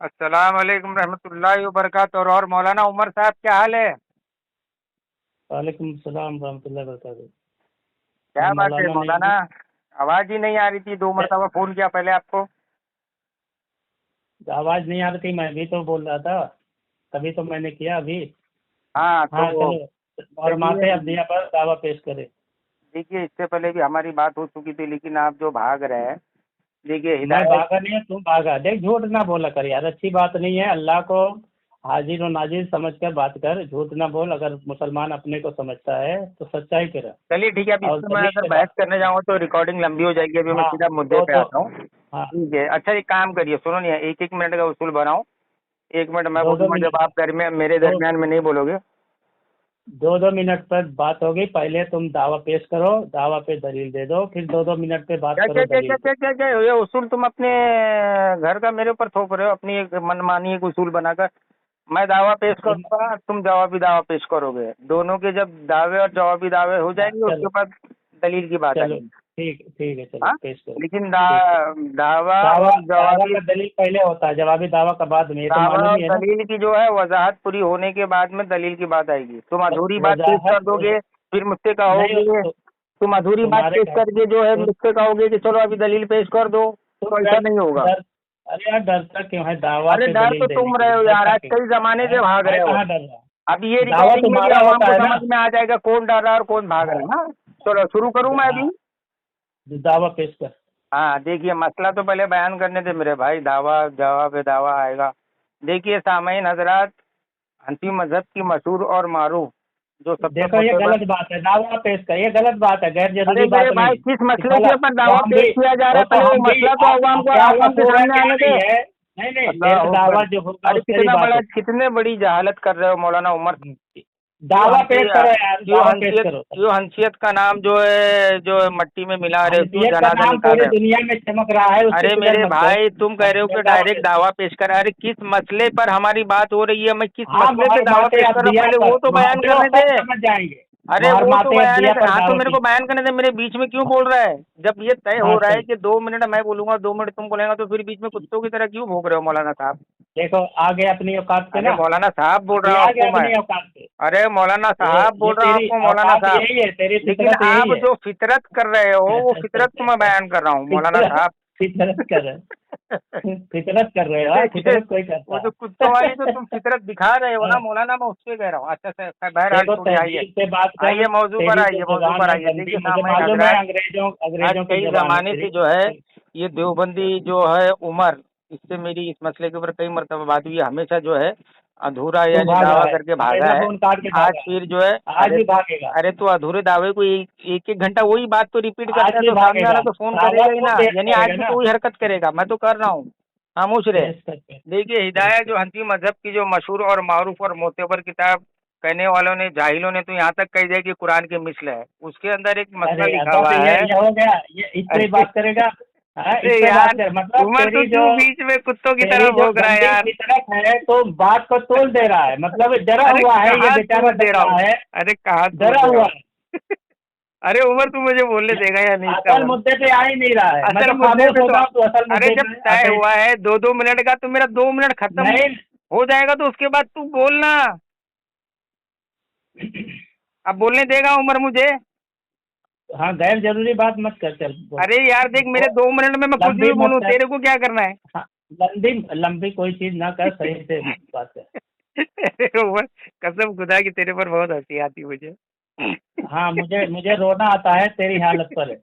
अस्सलाम वालेकुम रहमतुल्लाहि व बरकातहू। और मौलाना उमर साहब क्या हाल है? वालेकुम सलाम रहमतुल्लाहि वबरकातुहू। क्या मैं बात है मौलाना नहीं मौलाना? हूँ। आवाज ही नहीं आ रही थी, दो ए, मरतबा फोन किया पहले आपको। आवाज नहीं आ रही थी, मैं भी तो बोल रहा था, तभी तो मैंने किया अभी। हाँ हाँ तो चलो, और चलिए। माथे अब्दिया पर दावा पेश करे। देखिए, इससे पहले भी हमारी बात हो चुकी थी, लेकिन आप जो भाग रहे हैं, देखिए मैं हिदायत। भागा नहीं है, तुम भागा। देख, झूठ ना बोला कर यार, अच्छी बात नहीं है। अल्लाह को हाजिर और नाजिर समझ कर बात कर, झूठ ना बोल। अगर मुसलमान अपने को समझता है तो सच्चाई करे चलिए ठीक है, अब इस और पर मैं दलील अगर से बहस बात कर। करने जाऊँ तो रिकॉर्डिंग लंबी हो जाएगी। अभी मैं हाँ, सीधा मुद्दे दो पे दो। आता हूँ। हाँ, ठीक है, अच्छा एक काम करिए, सुनो नहीं, एक एक मिनट का उसूल बनाओ। 1 मिनट मैं 2-2 बोलूंगा, जब मिनट आप मेरे दो दरमियान में नहीं बोलोगे। 2-2 मिनट पर बात होगी। पहले तुम दावा पेश करो, दावा पे दलील दे दो, फिर 2-2 मिनट पे बात क्या क्या करो क्या क्या दलील पे। क्या क्या क्या ये उसूल तुम अपने घर का मेरे ऊपर थोप रहे हो, अपनी एक मनमानी एक उसूल बनाकर। मैं दावा पेश तुम करूंगा, तुम जवाबी दावा पेश करोगे। दोनों के जब दावे और जवाबी दावे हो हाँ, जाएंगे, उसके चलो बाद दलील की बात चलो, आएगी। ठीक ठीक है, चलो हाँ, पेश करो। लेकिन पेश करो। दावा दावा और दावा जवाबी, का दलील पहले होता है, जवाबी दावा का बाद में, ये तो दावा मालूम और ही है ना। दलील की जो है वजाहत पूरी होने के बाद में दलील की बात आएगी। तुम अधूरी बात पेश कर वजाहत दोगे, फिर मुझसे नहीं कहोगे। तो तुम अधूरी बात तुम्हारे पेश घर करके जो है तुम मुझसे कहोगे कि चलो अभी दलील पेश कर दो, तुम तो ऐसा डर नहीं होगा। डर अरे यार, डरता क्यों है दावा अरे पे डर दलील तो देने तुम के रहे लिए? हो यार, डरता आज क्यों कई जमाने से है? भाग मैं रहे हो। कहाँ डर रहा हूँ? अब ये दावा रिकॉर्डिंग में भी तुम्हारा आवाम होता को है समझ ना। में आ जाएगा कौन डर रहा है और कौन भाग हाँ, रहा है। हाँ, चलो शुरू करूँ मैं हाँ, अभी। दावा पेश कर। हाँ देखिए, मसला तो पहले बयान करने दे मेरे भाई, दावा जवाब दावा आएगा। देखिए सामईन हजरात, हनफी मजहब की मशहूर और मारूफ जो सबसे देखो, ये मोतबर। गलत बात है, दावा पेश कर, ये गलत बात है, गैर अरे जरूरी मेरे बात भाई, नहीं। किस कि मसले भला के ऊपर तो दावा हम पेश भी किया जा रहा वो है, तो पहले वो हम भी मसला तो अब क्या अवाम के कसूर है सामने क्या आने दे। नहीं है। नहीं नहीं, अल्लाह एक अकबर। दावा जो होगा अरे उससे ही कितना बात बड़ा, होगी। कितने बड़ी जहालत कर रहे हो मौलाना उमर। क्यों दावा पेश करो हंसी, यार, दावा पेश करो। क्यों हंसियत का नाम जो है मट्टी में मिला रहे हो, क्यों हंसियत का जनाजा नाम निकाल पूरी रहे हो? दुनिया में चमक रहा है, उसकी अरे फिक्र मेरे मत करो। भाई, तुम कह रहे हो कि दावा डायरेक्ट पेश करो। दावा पेश कर। अरे किस मसले पर हमारी बात हो रही है, मैं किस हाँ, मसले पे मोहर दावा माते पेश कर रहा हूँ, अब्दिया पहले वो पर, तो बयान जो करने सब दे। समझ जाएंगे। अरे मोहर वो तो माते बयान है, अब्दिया पर हाँ तो दावा मेरे को पेश बयान करने दे, मेरे बीच में क्यों बोल रहा है? जब ये तय करो। हो हाँ रहा है चलो, कि 2 मिनट मैं बोलूंगा, 2 मिनट तुम बोलेगा, तो फिर बीच में कुत्तों की तरह क्यों भौंक रहे हो मौलाना साहब? देखो आ गए अपनी औकात पे अरे ना। मौलाना साहब बोल अभी रहा हूँ आ आपको गए मैं। अपनी औकात पे। अरे मौलाना ये साहब ये बोल रहा हूँ तेरी आपको मौलाना औकात साहब। यही है, तेरी लेकिन फितरत यही आप है। जो फितरत कर रहे हो, वो फितरत को मैं बयान कर रहा हूँ मौलाना फितरत साहब। फितरत कर रहे, फितरत कर रहे हो? हाँ, देखिए, फितरत कोई वो करता जो कुत्तों वाली तो है। तुम फितरत दिखा रहे हो ना हाँ, मौलाना, मैं उससे कह रहा हूँ। अच्छा से बहरहाल देखो छोड़िए, आइए। तहजीब से बात कर। आइए मौजू पर तेरी जो आइए, मौजू जबान पर है आइए। गंदी, देखिए मुझे सामईन मालूम है, हजरात, अंग्रेजों आज अंग्रेजों की कई जबान है जमाने तेरी। से जो है ये देवबंदी जो है उमर, इससे मेरी इस मसले के ऊपर कई मरतबा बात हुई है। हमेशा जो है अधूरा तू यानी भागा दावा है, करके भागा हमेशा है। फोन काट के आज भागा है। फिर जो है, आज अरे भी भागेगा। अरे तो अधूरे दावे को एक एक घंटा वही बात तो रिपीट आज करता है, भी तो सामने वाला भागेगा। तो फोन दावा करेगा ही तो ना। पेश यानी आज करेगा भी ना। तो वही हरकत करेगा, मैं तो कर रहा हूँ। खामोश रहे। पेश कर, पेश देखिए, पेश हिदायत कर। जो हनफी मजहब की जो मशहूर और मारूफ और मोतबर किताब, कहने वालों ने, जाहिलों ने तो यहाँ तक कह दिया कि कुरान की मिसल है। उसके अंदर एक मसला अरे यार, लिखा बस हुआ है। ये हो गया, ये इस पे ही अरे बात करेगा। हाँ, इस अरे पे बात यार, कर, मतलब उमर तो क्यों बीच में कुत्तों की तरह तेरी जो भौंक रहा है गंदी यार? फितरत है तो बात को तोल दे रहा है, मतलब डरा अरे हुआ है, ये कहाँ बेचारा तूल दे डर रहा रहा हूँ? है। अरे कहाँ तूल डरा दे रहा हुआ हूँ? है। अरे उमर, तू मुझे बोलने ये देगा या नहीं इसका असल बल? मुद्दे पे आ ही नहीं रहा है, मैं असल तो मुद्दे खामोश पे हो तो, गया हूँ, तो असल अरे मुद्दे जब पे तय आते ही। हुआ है 2-2 मिनट का, तो मेरा 2 मिनट खत्म नहीं। हो जाएगा, तो उसके बाद तू बोलना। अब बोलने देगा उमर मुझे? हाँ, गैर जरूरी बात मत कर, चल बोल। अरे यार देख, मेरे बोल, 2 मिनट में मैं कुछ लंबी भी मत बोलूं, कर। तेरे को क्या करना है? हाँ, लंबी लंबी कोई चीज ना कर, सही से बात कर। अरे उमर, कसम खुदा की तेरे पर बहुत हंसी आती है मुझे। हाँ, मुझे मुझे रोना आता है तेरी हालत पर।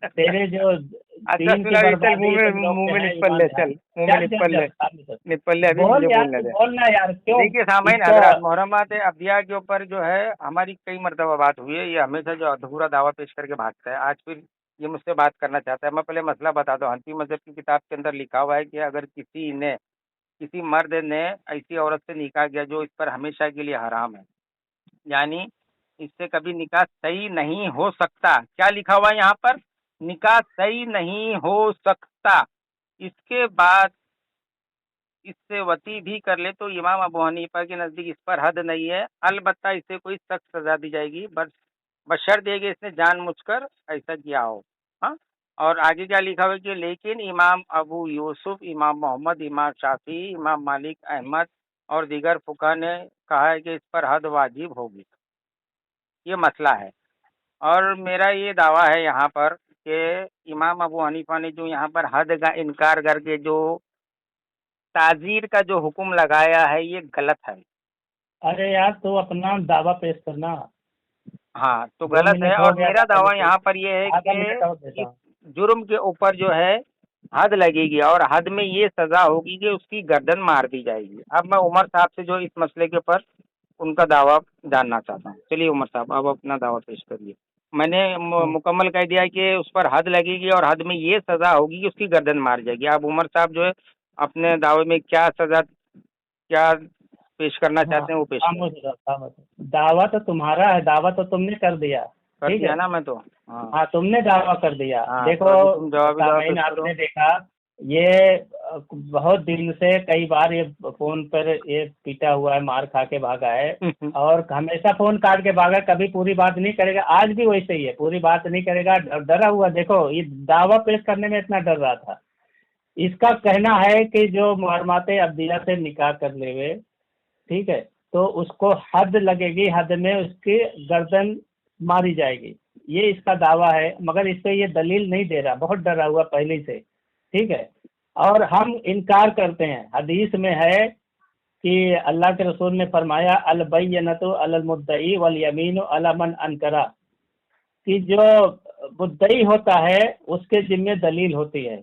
तेरे जो अच्छा दीन सुन, की अभी चल, बर्बादी तुम लोग मुंह के में हैं, निपल ईमान ले, है। चल मुंह में चल चल निपल ले। चल, आगे चल। निपल ले, अभी बोल मुझे यार, बोलने तू दे। बोलना यार, क्यों देखिए सामईन इसको? हजरात, मुहर्रमात अबिया के ऊपर जो है हमारी कई मरतबा बात हुई है। ये हमेशा जो अधूरा दावा पेश करके भागता है, आज फिर ये मुझसे बात करना चाहता है। मैं पहले मसला बता दूं, हनफी मजहब की किताब के अंदर लिखा हुआ है कि अगर किसी मर्द ने ऐसी औरत से निकाह किया जो इस पर हमेशा के लिए हराम है, यानी इससे कभी निकाह सही नहीं हो सकता। क्या लिखा हुआ है यहाँ पर? निकाह सही नहीं हो सकता। इसके बाद इससे वती भी कर ले तो इमाम अबू हनीफा के नज़दीक इस पर हद नहीं है, अलबत्ता इसे कोई सख्त सजा दी जाएगी, बस बशर्त ये कि इसने जानबूझकर ऐसा किया हो। हाँ, और आगे क्या लिखा हुआ है कि लेकिन इमाम अबू यूसुफ, इमाम मोहम्मद, इमाम शाफी, इमाम मालिक अहमद और दीगर फुकहा ने कहा है कि इस पर हद वाजिब होगी। ये मसला है। और मेरा ये दावा है यहाँ पर कि इमाम अबू हनीफा ने जो यहाँ पर हद का इनकार करके जो ताजीर का जो हुक्म लगाया है ये गलत है। अरे यार तो अपना दावा पेश करना। हाँ, तो दो गलत है। मिनट हो और गया मेरा था पहले दावा से। यहाँ पर ये है आधा मिनट और देता कि हूँ। इस जुर्म के ऊपर जो है हद लगेगी और हद में ये सजा होगी कि उसकी गर्दन मार दी जाएगी। अब मैं उमर साहब से जो इस मसले के ऊपर उनका दावा जानना चाहता हूँ। चलिए उमर साहब, अब अपना दावा पेश करिए। मैंने मुकम्मल कह दिया कि उस पर हद लगेगी और हद में ये सजा होगी कि उसकी गर्दन मार जाएगी। अब उमर साहब जो है अपने दावे में क्या सजा, क्या पेश करना हाँ, चाहते हैं वो पेश खामोश करें। रहो, खामोश रहो। दावा तो तुम्हारा है, दावा तो तुमने कर दिया। कर ठीक दिया है। ना मैं तो। हाँ हाँ, तुमने दावा कर दिया। हाँ, तो देखो अभी तुम जवाबी दावा सामीन, पेश करो। आपने देखा ये बहुत दिन से कई बार ये फोन पर ये पीटा हुआ है, मार खा के भागा है और हमेशा फोन काट के भागा, कभी पूरी बात नहीं करेगा। आज भी वैसे ही है, पूरी बात नहीं करेगा, डरा हुआ। देखो ये दावा पेश करने में इतना डर रहा था। इसका कहना है कि जो मुहर्रमात अब्दिया से निकाह कर लेवे, ठीक है, तो उसको हद लगेगी, हद में उसकी गर्दन मारी जाएगी। ये इसका दावा है, मगर इस पे ये दलील नहीं दे रहा, बहुत डरा हुआ पहले से। ठीक है। और हम इनकार करते हैं, हदीस में है कि अल्लाह के रसूल ने फरमाया अल बैयनतु अलल मुद्दई वल यमीनु अला मन अनकरा, कि जो मुद्दई होता है उसके जिम्मे दलील होती है।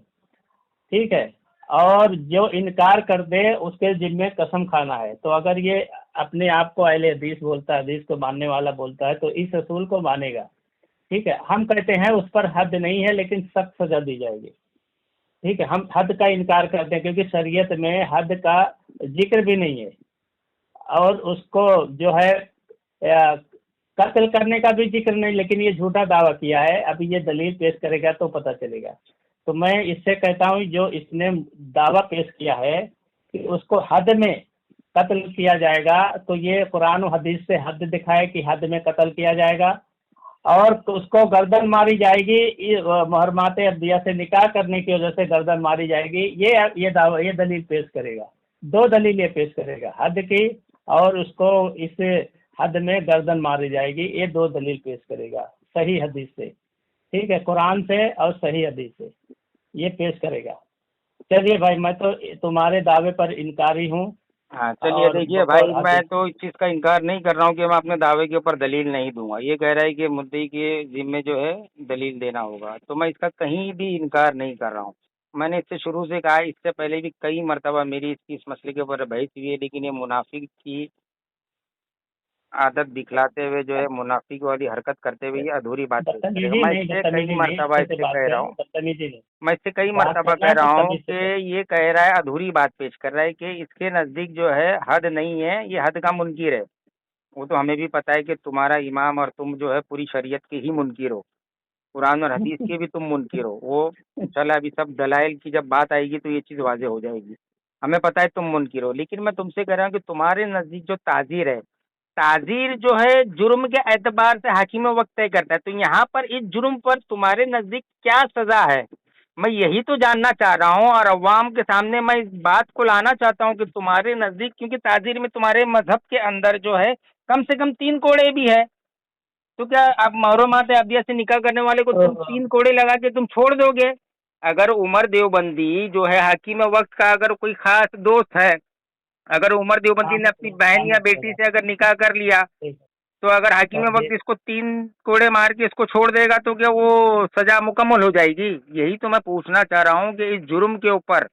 ठीक है। और जो इनकार कर दे उसके जिम्मे कसम खाना है। तो अगर ये अपने आप को अहले हदीस बोलता है, हदीस को मानने वाला बोलता है, तो इस रसूल को मानेगा। ठीक है। हम कहते हैं उस पर हद नहीं है लेकिन सख्त सजा दी जाएगी। ठीक है। हम हद का इनकार करते हैं क्योंकि शरीयत में हद का जिक्र भी नहीं है और उसको जो है कत्ल करने का भी जिक्र नहीं, लेकिन ये झूठा दावा किया है। अभी ये दलील पेश करेगा तो पता चलेगा। तो मैं इससे कहता हूँ जो इसने दावा पेश किया है कि उसको हद में कत्ल किया जाएगा, तो ये कुरान और हदीस से हद दिखाए कि हद में कत्ल किया जाएगा और तो उसको गर्दन मारी जाएगी। मुहर्रमात अब्दिया से निकाह करने की वजह से गर्दन मारी जाएगी। ये दावा, ये दलील पेश करेगा। दो दलील ये पेश करेगा, हद की और उसको इस हद में गर्दन मारी जाएगी। ये दो दलील पेश करेगा सही हदीस से। ठीक है, कुरान से और सही हदीस से ये पेश करेगा। चलिए भाई, मैं तो तुम्हारे दावे पर इनकारी हूँ। हाँ चलिए, और देखिए भाई, मैं तो इस चीज़ का इनकार नहीं कर रहा हूँ कि मैं अपने दावे के ऊपर दलील नहीं दूंगा। ये कह रहा है कि मुद्दई के जिम्मे जो है दलील देना होगा, तो मैं इसका कहीं भी इनकार नहीं कर रहा हूँ। मैंने इससे शुरू से कहा, इससे पहले भी कई मरतबा मेरी इस मसले के ऊपर बहस हुई है, लेकिन ये मुनाफिक की आदत दिखलाते हुए जो है, मुनाफिक वाली हरकत करते हुए ये अधूरी बात पेश करेगा। बदतमीजी मैं नहीं, इससे कई बदतमीजी नहीं, मरतबा अच्छे से इससे बात कह रहा करें, हूँ, बदतमीजी नहीं। मैं इससे कई बात मरतबा करना कह है तो रहा हूँ तमीज से कि करें। ये कह रहा है, अधूरी बात पेश कर रहा है कि इसके नज़दीक जो है हद नहीं है, ये हद का मुनकिर है। वो तो हमें भी पता है कि तुम्हारा इमाम और तुम जो है पूरी शरीयत के ही मुनकिर हो, कुरान और हदीस के भी तुम मुनकिर हो। वो चल, अभी सब दलाइल की जब बात आएगी तो ये चीज़ वाज़ेह हो जाएगी। हमें पता है तुम मुनकिर हो, लेकिन मैं तुमसे कह रहा हूँ कि तुम्हारे नज़दीक जो ताज़ीर है, ताज़ीर जो है जुर्म के एतबार से हाकिम वक्त तय करता है। तो यहाँ पर इस जुर्म पर तुम्हारे नज़दीक क्या सज़ा है, मैं यही तो जानना चाह रहा हूँ। और अवाम के सामने मैं इस बात को लाना चाहता हूँ कि तुम्हारे नज़दीक, क्योंकि ताज़ीर में तुम्हारे मजहब के अंदर जो है कम से कम 3 कोड़े भी है। तो क्या अब मुहर्रमात अब्दिया से निकाह करने वाले को तुम 3 कोड़े लगा के तुम छोड़ दोगे? अगर उमर देवबंदी जो है हाकिम वक्त का अगर कोई खास दोस्त है, अगर उमर देवबंदी ने खामोश अपनी रहो, बहन या खामोश बेटी रहो। से अगर निकाह कर लिया, ठीक तो अगर हाकिम है। वक्त इसको 3 कोड़े मार के इसको छोड़ देगा, तो क्या वो सजा मुकम्मल हो जाएगी? यही तो मैं पूछना चाह रहा हूँ कि इस जुर्म के ऊपर,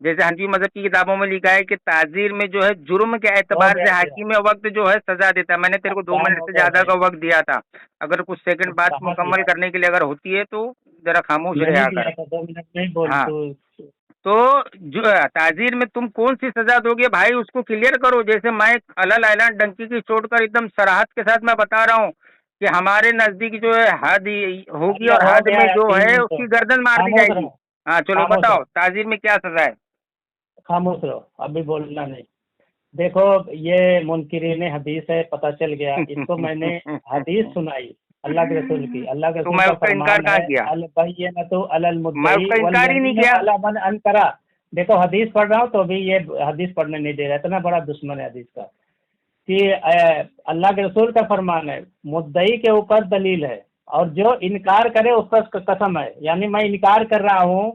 जैसे हनफी मजहब की किताबों में लिखा है कि ताजीर में जो है जुर्म के हो एतबार गया से तेरा, हाकिम वक्त जो है सजा देता है। मैंने तेरे अब को 2 काम मिनट हो से गया ज्यादा भाई। का वक्त दिया था, अगर कुछ सेकंड अब बात कहाँ मुकम्मल दिया? करने के लिए अगर होती है तो जरा खामोश नहीं रहा दिया कर। था, 2 मिनट नहीं बोल हाँ, तू। तो जो ताजीर में तुम कौन सी सजा दोगे भाई, उसको क्लियर करो। जैसे मैं अलल ऐलान डंकी की चोट कर एकदम सराहत के साथ मैं बता रहा हूँ कि हमारे नजदीक जो है हद होगी अरे और हो हद गया में यार, जो 3 मिनट है हो उसकी गया। गर्दन मार दी खामोश जाएगी। रहो, हाँ चलो खामोश बताओ, रहो, ताजीर में क्या सजा है? खामोश रहो, अभी बोलना नहीं। देखो ये मुनकिरीन हदीस है, पता चल गया। इसको मैंने हदीस सुनाई, अल्लाह के रसूल की। अल्लाह के तो रसूल मैं का उसका इनकार फरमान कहाँ है, किया? अल बय्यनतु अलल मैं मुद्दई उसका वल इनकार ही नहीं यमीनु किया। अला मन अनकरा। देखो हदीस पढ़ रहा हूँ तो भी ये हदीस पढ़ने नहीं दे रहा, इतना बड़ा दुश्मन है हदीस का। कि अल्लाह के रसूल का फरमान है, मुद्दई के ऊपर दलील है और जो इनकार करे उस पर कसम है। यानी मैं इनकार कर रहा हूँ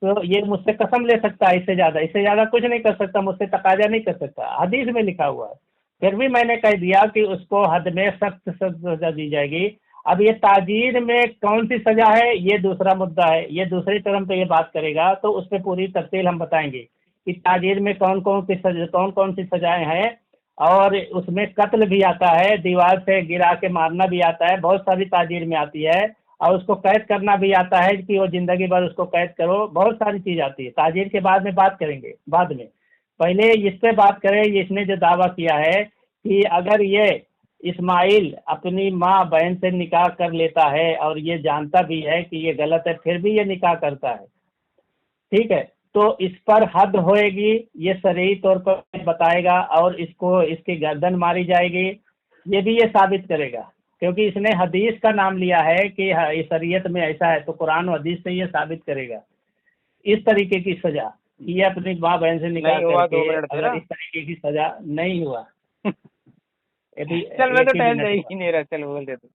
तो ये मुझसे कसम ले सकता है, इससे ज़्यादा कुछ नहीं कर सकता, मुझसे तकाजा नहीं कर सकता, हदीस में लिखा हुआ है। फिर भी मैंने कह दिया कि उसको हद में सख्त सख्त सजा दी जाएगी। अब ये ताजीर में कौन सी सजा है ये दूसरा मुद्दा है, ये दूसरी टर्म पे ये बात करेगा तो उस पर पूरी तफसील हम बताएंगे कि ताजीर में कौन कौन सी सजाएं हैं। और उसमें कत्ल भी आता है, दीवार से गिरा के मारना भी आता है, बहुत सारी ताजीर में आती है। और उसको कैद करना भी आता है कि वो जिंदगी भर उसको कैद करो, बहुत सारी चीज आती है। ताजीर के बाद में बात करेंगे बाद में, पहले इस पे बात करें। इसने जो दावा किया है कि अगर ये इस्माइल अपनी माँ बहन से निकाह कर लेता है और ये जानता भी है कि ये गलत है फिर भी ये निकाह करता है, ठीक है, तो इस पर हद होएगी, ये शरई तौर पर बताएगा और इसको इसकी गर्दन मारी जाएगी। ये भी ये साबित करेगा क्योंकि इसने हदीस का नाम लिया है कि इस शरीयत में ऐसा है, तो कुरान और हदीस से ये साबित करेगा इस तरीके की सजा। ये अपनी माँ बहन से निकाह नहीं हुआ, 2 करके मिनट अगर तेरा। इस तरीके की सजा नहीं हुआ, ये भी चल मैं एक तो ही टाइम मिनट दे हुआ। ही नहीं रहा, चल बोल दे तू।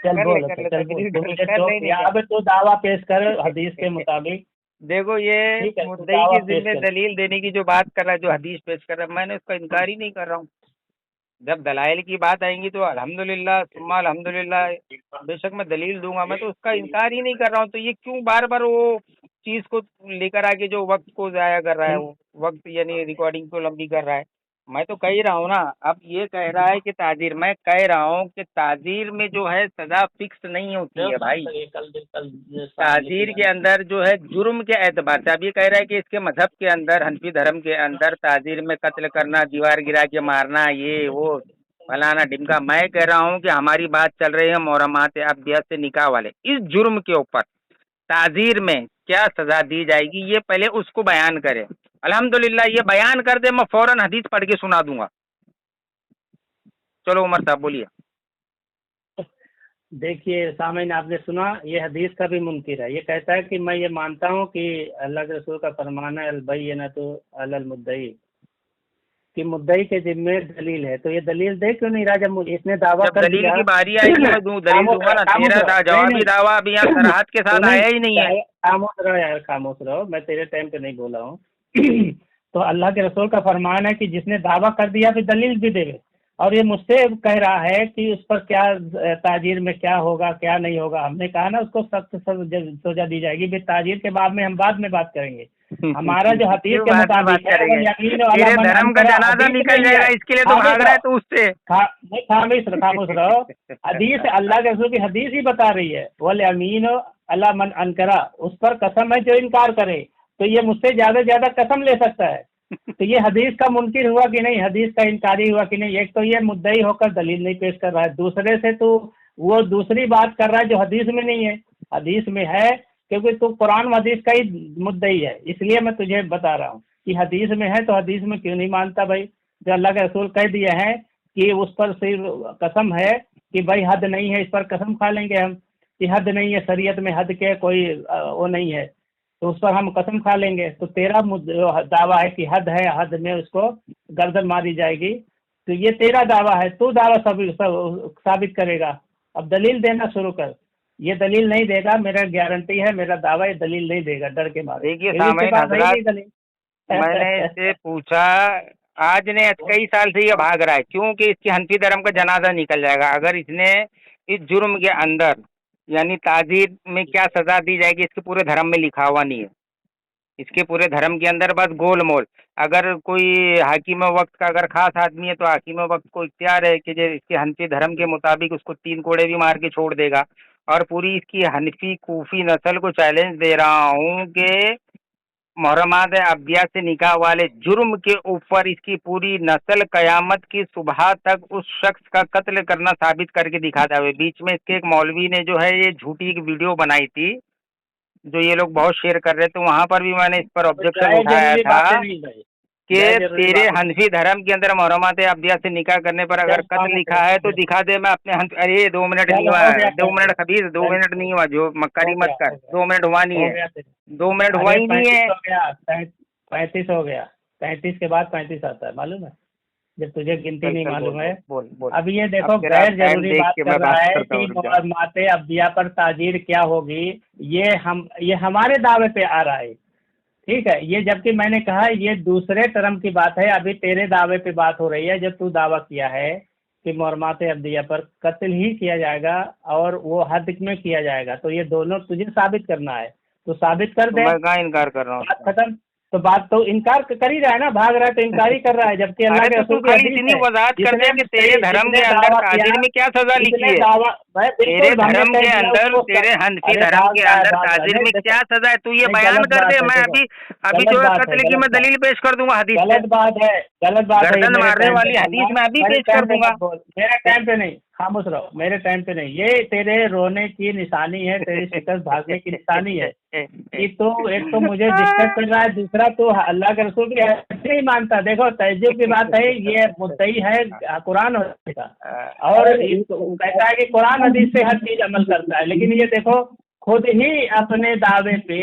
चल कर ले बोल, कर अच्छा ले, चल बोल, तकलीफ तू कर ले, मुझे कर तो नहीं नहीं यहाँ कर। पे तू दावा पेश कर हदीस के मुताबिक। देखो ये ठीक है, तू मुद्दई दावा की पेश जिम्मे कर। दलील देने की जो बात कर रहा है, जो हदीस पेश कर रहा है, मैंने उसका इनकार ही नहीं कर रहा हूँ। जब दलाइल की बात आएंगी तो अल्हम्दुलिल्लाह सुम्मा अल्हम्दुलिल्लाह बेशक मैं दलील दूंगा, मैं तो उसका इनकार ही नहीं कर रहा हूँ। तो ये क्यों बार बार वो चीज को लेकर आके जो वक्त को जाया कर रहा है, वो वक्त यानी रिकॉर्डिंग को लंबी कर रहा है। मैं तो कह ही रहा हूँ ना। अब ये कह रहा है कि ताजीर, मैं कह रहा हूँ कि ताजीर में जो है सजा फिक्स नहीं होती है भाई। ताजीर के अंदर जो है जुर्म के एतबार से, अब ये कह रहा है कि इसके मजहब के अंदर, हनफी धर्म के अंदर ताजीर में कत्ल करना, दीवार गिरा के मारना, ये वो फलाना ढिमका। मैं कह रहा हूँ कि हमारी बात चल रही है मुहर्रमात अब्दियत से निकाह वाले इस जुर्म के ऊपर ताजीर में क्या सजा दी जाएगी, ये पहले उसको बयान करे। अल्हम्दुलिल्लाह ये बयान कर दे, मैं फौरन हदीस पढ़ के सुना दूंगा। चलो उमर साहब बोलिए। देखिए सामईन, आपने सुना, ये हदीस का भी मुनकिर है। ये कहता है कि मैं ये मानता हूँ कि अल्लाह के रसूल का फरमान है अलबय्यनतु अलल मुद्दई, कि मुद्दई के जिम्मे दलील है। तो ये दलील दे क्यों नहीं रहा? जब इसने दावा जब कर दलील दिया। की बारी आएगी मैं दलील खामोश दूंगा रहो, ना। खामोश तेरा रहो, नहीं जवाबी नहीं, दावा अभी यहाँ सराहत के तो साथ नहीं, आया ही नहीं है। खामोश रहो यार, खामोश रहो, मैं तेरे टाइम पे नहीं बोला हूँ। तो अल्लाह के रसूल का फरमान है कि जिसने दावा कर दिया फिर दलील भी देवे। और ये मुझसे कह रहा है कि उस पर क्या ताजीर में क्या होगा क्या नहीं होगा। हमने कहा ना उसको सख्त सजा दी जाएगी। फिर ताजीर के बाद में हम बाद में बात करेंगे। हमारा जो हदीस क्यों के बाद में बात मुताबिक है वो करेंगे? यकीन वाला तेरे मन धर्म का अंतरा जनाजा हदीस निकल में ही जाएगा, है। इसके लिए तो खामोश भाग रहा है रहो, तो उससे। नहीं खामोश रहो। हदीस अल्लाह के रसूल की हदीस ही बता रही है, वल अमीन अला मन अनकरा, उस पर कसम है जो इनकार करे। तो ये मुझसे ज्यादा से ज्यादा कसम ले सकता है। तो ये हदीस का मुनकिर हुआ कि नहीं, हदीस का इनकारी हुआ कि नहीं? एक तो ये मुद्दई होकर दलील नहीं पेश कर रहा है, दूसरे से तो वो दूसरी बात कर रहा है जो हदीस में नहीं है। हदीस में है क्योंकि तू कुरान व हदीस का ही मुद्दई है, इसलिए मैं तुझे बता रहा हूँ कि हदीस में है तो हदीस में क्यों नहीं मानता भाई? जो अल्लाह के रसूल कह दिए हैं कि उस पर सिर्फ कसम है कि भाई हद नहीं है, इस पर कसम खा लेंगे हम कि हद नहीं है, शरीयत में हद के कोई वो नहीं है, तो उस पर हम कसम खा लेंगे। तो तेरा दावा है कि हद है, हद में उसको गर्दन मारी जाएगी। तो ये तेरा दावा है, तू दावा साबित करेगा। अब दलील देना शुरू कर। ये दलील नहीं देगा, मेरा गारंटी है, मेरा दावा ये दलील नहीं देगा डर के मारे, देखिए क्योंकि इसके सामईन पास है ही हजरात, नहीं दलील। मैंने इससे पूछा, आज ने कई साल से ये भाग रहा है क्योंकि इसकी हनफी धर्म का जनाजा निकल जाएगा अगर इसने इस जुर्म के अंदर यानी ताजीर में क्या सजा दी जाएगी इसके पूरे धर्म में लिखा हुआ नहीं है। इसके पूरे धर्म के अंदर बस गोल मोल, अगर कोई हाकिम वक्त का अगर खास आदमी है तो हाकिम वक्त को इख्तियार है कि जो इसके हनफी धर्म के मुताबिक उसको 3 कोड़े भी मार के छोड़ देगा। और पूरी इसकी हनफी कूफी नस्ल को चैलेंज दे रहा हूँ कि मुहर्रमात अब्दिया से निकाह वाले जुर्म के ऊपर इसकी पूरी नस्ल कयामत की सुबह तक उस शख्स का कत्ल करना साबित करके दिखा जावे। बीच में इसके एक मौलवी ने जो है ये झूठी एक वीडियो बनाई थी जो ये लोग बहुत शेयर कर रहे थे, वहां पर भी मैंने इस पर ऑब्जेक्शन जायज उठाया जरूरी था। बातें नहीं भाई। कि गैर जरूरी तेरे बात। हनफी धर्म के अंदर मोहर्रमात अब्दिया से निकाह करने पर अगर चल कत्ल लिखा है तो दिखा दे, मैं अपने अरे 2 मिनट नहीं चल हुआ, हो गया, 2 मिनट खबीर, दो चल मिनट नहीं हुआ, जो मक्कारी हो मत गया, कर, हो गया, 2 मिनट हुआ नहीं हो है, गया तेरे। 2 मिनट हुआ अरे ही नहीं 35 है। हो गया, 35 हो गया, 35 के बाद 35 आता है, मालूम है? जब तुझे गिनती चल नहीं चल, बोल मालूम है। बोल बोल बोल। अब ये अब देखो, तेरा गैर टाइम जरूरी देख बात के कर मैं रहा बात है करता कि हूँ, रुक जा। माते अब्दिया पर ताजीर क्या होगी। ये हमारे दावे पे आ रहा है, ठीक है। ये जबकि मैंने कहा ये दूसरे टर्म की बात है, अभी तेरे दावे पे बात हो रही है, जब तू दावा किया है कि मोहर्रमात अब्दिया पर कत्ल ही किया जाएगा और वो हद में किया जाएगा, तो ये दोनों तुझे साबित करना है, तो साबित कर तो दे। मैं कहाँ इनकार कर रहा हूँ बात उसका? खत्म। तो बात तो इनकार कर ही रहा है ना, भाग रहा है तो इनकार ही कर रहा है, जबकि अल्लाह अरे के तो तू रसूल की खाली हदीस इतनी है। वजाहत कर जिसने दे कि तेरे धर्म जिसने के अंदर दावा किया, ताजीर में क्या सजा लिखी जिसने है। दावा, भाई तेरे बिल्कुल हमने धर्म कह के दिया अंदर, उसको तेरे हनफी अरे धर्म भाग के रहा है, अंदर भाग रहा है, ताजीर नहीं में देखो, क्या सजा है, तू ये नहीं बयान गलत कर बात दे। है, मैं देखो अभी अभी जो गलत है बात है, कत्ल की गलत मैं बात, दलील पेश कर दूंगा हदीस से, गलत बात है, गलत बात है, ये गर्दन मेरे मारने टाइम पे वाली बोलना, हदीस मैं अभी मेरे पेश कर टाइम पे दूंगा। मत बोल, मेरे टाइम पे नहीं, खामोश रहो, मेरे टाइम पे नहीं। ये तेरे रोने की निशानी है, तेरी शिकस्त भागने की निशानी है कि तू एक तो मुझे डिस्टर्ब कर रहा है, दूसरा तू अल्लाह के रसूल की हदीस नहीं मानता। देखो तहज्जुब की बात है, ये मुद्दई है कुरान और हदीस का, और कहता है कि कुरान हदीस से हर चीज अमल करता है, लेकिन ये देखो खुद ही अपने दावे पे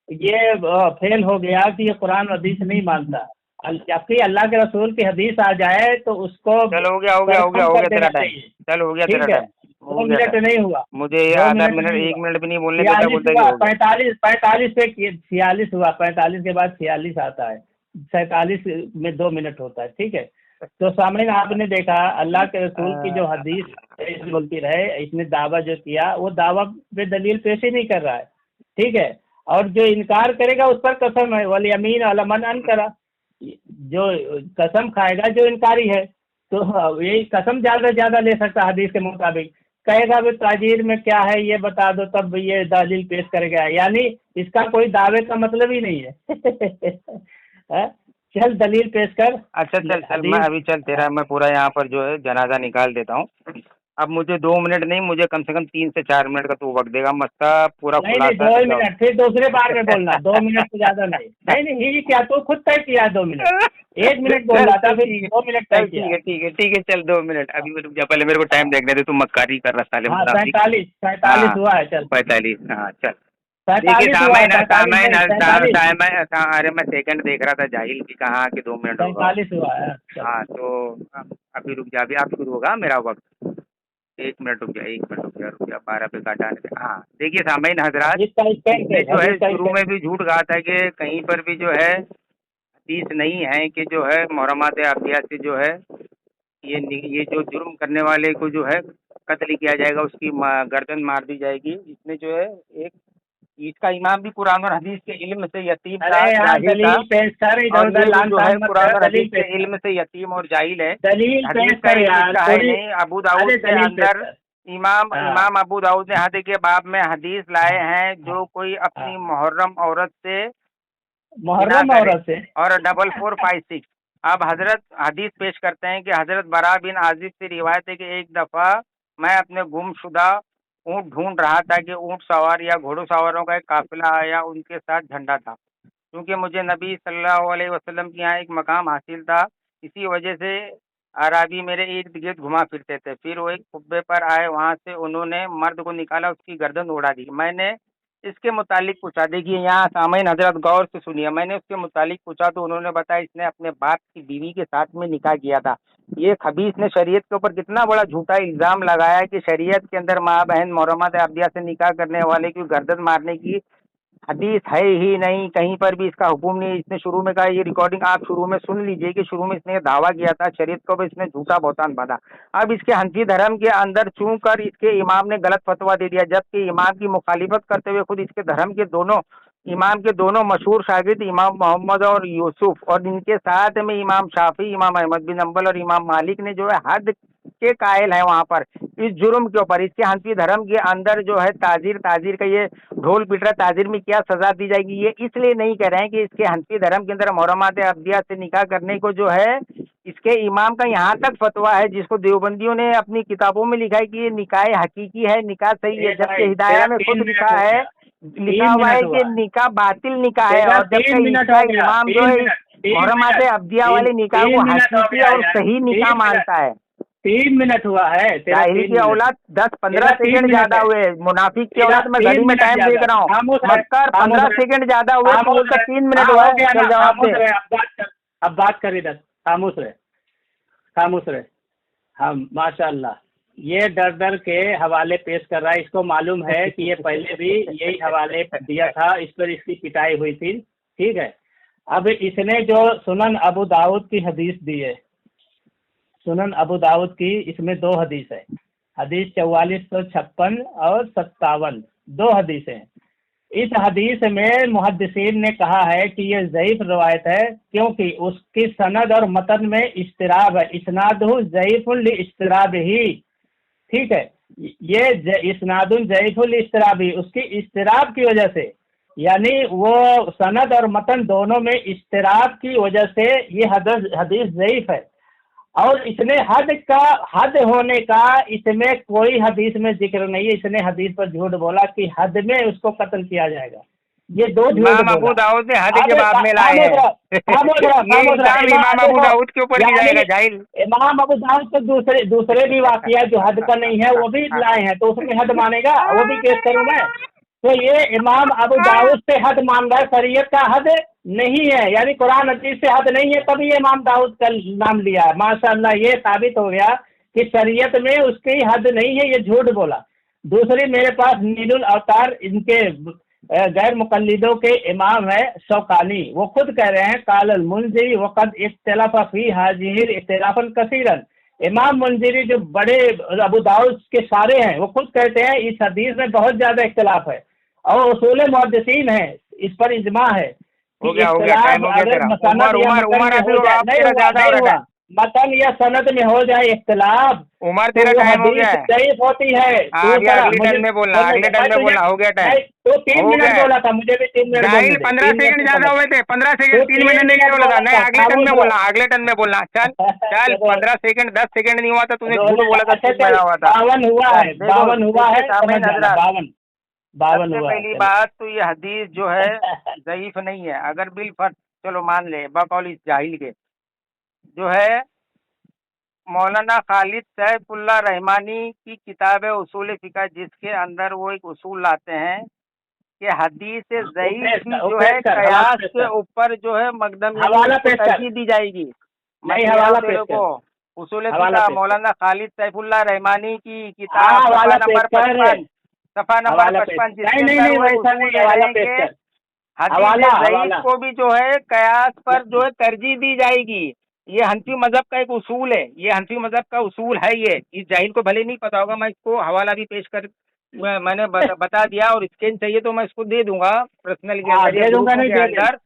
ये फेल हो गया कि ये कुरान हदीस नहीं मानता। जबकि अल्लाह के रसूल की हदीस आ जाए तो उसको चल हो गया, हो गया, हो गया, कंफर्म हो कर गया देना तेरा टाइम। चाहिए। चल हो गया तेरा ठीक है, टाइम, हो 2 गया मिनट टाइम। नहीं हुआ, मुझे ये 2 आधा मिनट मिनट, नहीं 1 हुआ, मिनट भी नहीं बोलने देता, 46 बोलता है कि हुआ, हो गया। 45 पे 46 हुआ, 45 के बाद 46 आता है, 47 में 2 मिनट होता है, ठीक है। तो सामने आपने देखा अल्लाह के रसूल की जो हदीस बोलती रहे, इसने दावा जो किया वो दावा पे दलील पेश ही नहीं कर रहा है, ठीक है। और जो इनकार करेगा उस पर कसम है, वल यमीन अला मन अनकरा, जो कसम खाएगा जो इनकारी है, तो यही कसम ज्यादा से ज्यादा ले सकता है हदीस के मुताबिक। कहेगा भी ताजीर में क्या है ये बता दो, तब ये दलील पेश करेगा, यानी इसका कोई दावे का मतलब ही नहीं है। हैं? चल दलील पेश कर। अच्छा चल चल, मैं हदीस। अभी चल तेरा मैं पूरा यहाँ पर जो है जनाजा निकाल देता हूँ। अब मुझे 2 मिनट नहीं, मुझे कम से कम 3 से 4 मिनट का तू वक्त देगा, मसला पूरा नहीं नहीं, खुलासा 2 जाओ। मिनट, फिर दूसरे बार में बोलना, 2 मिनट से ज्यादा नहीं, नहीं नहीं, ये क्या तू खुद तय किया 2 मिनट, 1 मिनट बोल चल रहा था, चल फिर ठीक है, 2 मिनट तय चल किया। ठीक है, ठीक है, ठीक है, चल 2 मिनट अभी रुक जा, पहले मेरे को टाइम हाँ देखने दे, तू मक्कारी कर रहा साले हाँ, मुनाफिक। 45 हाँ हुआ है, चल 45, हाँ चल। देखिए 45 हुआ है, सामाइन 45 सामाइन नहीं, 47, सामाइन, अरे मैं सेकंड देख रहा था, जाहिल की कहाँ कि 2 मिनट होगा। 45 हुआ है, चल। हाँ तो अभी रुक जा, अभी आप शुरू होगा मेरा वक्त। 1 मिनट रुक जा, 1 मिनट रुक जा, 12 पे काटा है। हाँ देखिए सामाइन हजरात, हदीस का स्टैंड इसने पे, जो है हदीस का शुरू में स्टैंड। भी झूठ कहा था कि कहीं पर भी जो है हदीस नहीं है कि जो है मुहर्रमात अब्दिया से जो है ये जो जुर्म करने वाले को जो है कत्ल किया जाएगा, उसकी गर्दन मार दी जाएगी। इसने जो है एक, इसका इमाम भी कुरान और हदीस के इल्म से यतीम अरे था, यार जाहिल था, दलील पेश कर, इधर और उधर ये भी लान जो है तान मत कुरान कर, और हदीस दलील पेश के कर, इल्म से यतीम और जाहिल है। दलील हदीस पेश का कर इल्म यार इसका है थोड़ी। नहीं। अबू दाऊद अरे के दलील पेश अंदर कर। इमाम हाँ इमाम अबू दाऊद ने हद के बाब में हदीस लाए हाँ हैं, हाँ जो कोई अपनी हाँ, मुहर्रम औरत से जिना मुहर्रम करे, औरत से। और 4456। अब हजरत हदीस पेश करते हैं कि हजरत बरा बिन आजिब से रिवायत है कि एक दफ़ा मैं अपने गुमशुदा ऊँट ढूंढ रहा था कि ऊँट सवार या घोड़ों सवारों का एक काफिला आया, उनके साथ झंडा था। क्योंकि मुझे नबी सल्लल्लाहु अलैहि वसल्लम के यहाँ एक मकाम हासिल था, इसी वजह से अराबी मेरे इर्द गिर्द घुमा फिरते थे। फिर वो एक कुब्बे पर आए, वहाँ से उन्होंने मर्द को निकाला, उसकी गर्दन उड़ा दी। मैंने इसके मुतालिक पूछा, देखिए यहाँ सामईन हजरत गौर से सुनिए, मैंने उसके मुतालिक पूछा तो उन्होंने बताया इसने अपने बाप की बीवी के साथ में निकाह किया था। ये खबीस ने शरीयत के ऊपर कितना बड़ा झूठा इल्ज़ाम लगाया कि शरीयत के अंदर माँ बहन मुहर्रमात अब्दिया से निकाह करने वाले की गर्दन मारने की हदीस है ही नहीं, कहीं पर भी इसका हुक्म नहीं। इसने शुरू में कहा, ये रिकॉर्डिंग आप शुरू में सुन लीजिए कि शुरू में इसने दावा किया था, शरीयत को भी इसने झूठा बहतान बांधा। अब इसके हनफी धर्म के अंदर चूं कर इसके इमाम ने गलत फतवा दे दिया, जबकि इमाम की मुखालिफत करते हुए खुद इसके धर्म के दोनों इमाम के दोनों मशहूर शागिर्द इमाम मोहम्मद और यूसुफ और इनके साथ में इमाम शाफी, इमाम अहमद बिन अम्बल और इमाम मालिक ने जो है हद के कायल है वहाँ पर इस जुर्म के ऊपर। इसके हनफी धर्म के अंदर जो है ताजीर ताजीर का ये ढोल पीट रहा, ताजीर में क्या सजा दी जाएगी, ये इसलिए नहीं कह रहे हैं कि इसके हनफी धर्म के अंदर मुहर्रमात अब्दिया से निकाह करने को जो है इसके इमाम का यहाँ तक फतवा है, जिसको देवबंदियों ने अपनी किताबों में लिखा है कि ये निकाह हकीकी है, निकाह सही है, जबकि हिदाया तेरा में 3 खुद मिनट लिखा हो है, गया, लिखा 3 हुआ है मिनट कि हुआ, निकाह बातिल निकाह है। तेरा और 3 जबकि मिनट इसका हो गया, इमाम जो 3 है मिनट। मुहर्रमा से अब्दिया वाले निकाह को हकीकी और सही निकाह मानता है। 3 मिनट हुआ है। जाहिल की औलाद 10-15 सेकंड ज्यादा हुए, मुनाफिक की औलाद मैं घड़ी में टाइम देख रहा हूँ, मक्कर 15 सेकंड ज्यादा हुए तो उसका 3 मिनट हुआ है। चल जवाब दे। अब बात कर इधर, खामोश रहे, खामोश रहे। हम माशाअल्लाह ये डर डर के हवाले पेश कर रहा है। इसको मालूम है कि ये पहले भी यही हवाले दिया था, इस पर इसकी पिटाई हुई थी, ठीक है। अब इसने जो सुनन अबू दाऊद की हदीस दी है, सुनन अबू दाऊद की, इसमें 2 हदीस है, हदीस 4456 और 57, 2 हदीस हैं। इस हदीस में मुहद्दिसीन ने कहा है कि ये ज़ईफ रवायत है, क्योंकि उसकी सनद और मतन में इस्तिराब है। इस्नादुहु ज़ईफुन लि इस्तिराबिही, ठीक है। ये इस्नादुन ज़ईफुन लि इस्तिराबिही, उसकी इस्तिराब की वजह से, यानी वो सनद और मतन दोनों में इस्तिराब की वजह से ये हदीस ज़ईफ है। और इसने हद होने का इसमें कोई हदीस में जिक्र नहीं है। इसने हदीस पर झूठ बोला कि हद में उसको कत्ल किया जाएगा। ये 2 झूठ बोला। अबू दाऊद ने हद के बाब में लाए हैं। इमाम अबू दाऊद के ऊपर भी जाएगा जाहिल। इमाम अबू दाऊद तो दूसरे भी वाकया जो हद का नहीं है वो भी लाए हैं, तो उसमें हद मानेगा, वो भी पेश करूँ मैं। तो ये इमाम अबू दाऊद से हद मान रहा है, शरीयत का हद नहीं है, यानी कुरान हदीस से हद नहीं है, तभी ये इमाम दाऊद का नाम लिया। माशाअल्लाह ये साबित हो गया कि शरीयत में उसकी हद नहीं है, ये झूठ बोला। दूसरी मेरे पास नीलुल अवतार, इनके गैर मुकल्लिदों के इमाम है शौकानी, वो खुद कह रहे हैं कालल मुंज़िरी वक़द इख्तिलाफ़ फ़ी हाज़िहिल इख्तिलाफ़न कसीरन। इमाम मुंज़िरी जो बड़े अबू दाऊद के सारे हैं, वो खुद कहते हैं इस हदीस में बहुत ज्यादा इख्तिलाफ है, और उसूल मुहद्दिसीन है, इस पर इज्मा है। हो गया टाइम हो गया तेरा। मतन या सनद में हो जाए इख्तिलाफ, उमर तेरा टाइम हो गया है, ज़ईफ़ होती है। अगले टर्न में बोलना, अगले टर्न में बोलना। हो गया टाइम। तो 3 मिनट बोला था, मुझे भी 3 मिनट बोलने थे। 15 सेकंड ज्यादा हुए थे, 15 सेकंड 3 मिनट नहीं बोला था। नहीं अगले टर्न में बोलना, अगले टर्न में बोलना। चल 15 सेकंड 10 सेकंड नहीं हुआ था, तूने झूठ बोला था, चुप बैठा हुआ था। 52 हुआ है, 52 हुआ है, 52 हुआ। पहली बात तो ये हदीस जो है ज़ईफ नहीं है। अगर बिलफर्ज चलो मान ले बकौल इस जाहिल के, जो है मौलाना खालिद सैफुल्लाह रहमानी की किताब है उसूल फ़िक़ह, जिसके अंदर वो एक उसूल लाते हैं कि हदीस ज़ईफ की जो है कयास के ऊपर जो है मकदम तरजीह दी जाएगी। नहीं हवाला पेश को उसूल फ़िक़ह मौलाना खालिद सैफुल्लाह रहमानी की किताब सफ़ा नंबर 55 हदीस को भी जो है कयास पर जो है तरजीह दी जाएगी। ये हनफी मजहब का एक उसूल है, ये हनफी मजहब का उसूल है। ये इस जाहिल को भले नहीं पता होगा, मैं इसको हवाला भी पेश कर मैंने बता दिया, और स्कैन चाहिए तो मैं इसको दे दूंगा पर्सनल के अंदर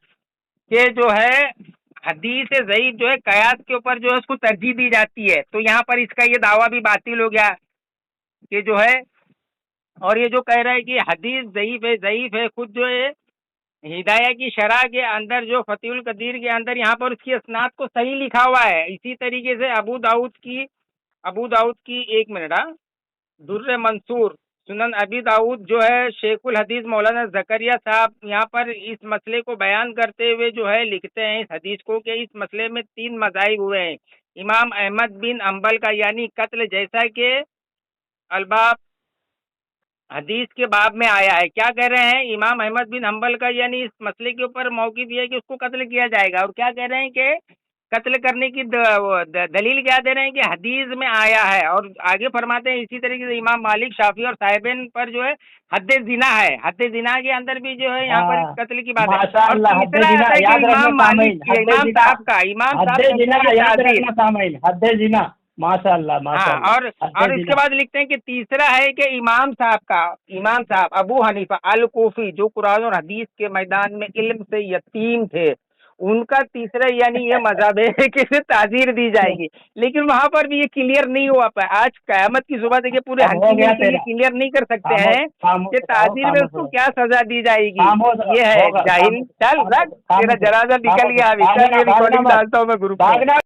के जो है हदीस ज़ईफ जो है कयास के ऊपर जो है उसको तरजीह दी जाती है। तो यहाँ पर इसका ये दावा भी बातिल हो गया कि जो है, और ये जो कह रहा है कि हदीस ज़ईफ है, खुद जो है हिदाया की शरह के अंदर जो फतीहुल कदीर के अंदर यहाँ पर उसकी असनाद को सही लिखा हुआ है। इसी तरीके से अबू दाऊद की 1 मिनट दुर्र मंसूर सुनन अबी दाऊद जो है शेखुल हदीस मौलाना ज़करिया साहब यहाँ पर इस मसले को बयान करते हुए जो है लिखते हैं इस हदीस को कि इस मसले में 3 मज़ाहिब हुए हैं। इमाम अहमद बिन अंबल का, यानी कत्ल जैसा के अलबाब हदीस के बाब में आया है। क्या कह रहे हैं इमाम अहमद बिन हम्बल का, यानी इस मसले के ऊपर मौक़िफ़ ये है कि उसको कत्ल किया जाएगा। और क्या कह रहे हैं कि कत्ल करने की दलील क्या दे रहे हैं कि हदीस में आया है। और आगे फरमाते हैं इसी तरीके से इमाम मालिक, शाफी और साहिबैन पर जो है हद ज़िना है, हद ज़िना के अंदर भी जो है यहाँ पर कत्ल की बात है। और तीसरा इमाम मालिक, इमाम साहब माशाअल्लाह। और इसके बाद लिखते हैं कि तीसरा है कि इमाम साहब अबू हनीफा अल कूफी, जो कुरान और हदीस के मैदान में इल्म से यतीम थे, उनका तीसरा यानी ये मज़हब है कि इसे ताज़ीर दी जाएगी। लेकिन वहाँ पर भी ये क्लियर नहीं हुआ पाया। आज क़यामत की सुबह देखिए पूरे हनफी क्लियर नहीं कर सकते हैं कि ताज़ीर में उसको क्या सजा दी जाएगी। ये है जाहिल। चल रख, तेरा जनाजा निकल गया, अभी चल ये रिकॉर्डिंग डालता हूँ मैं ग्रुप में।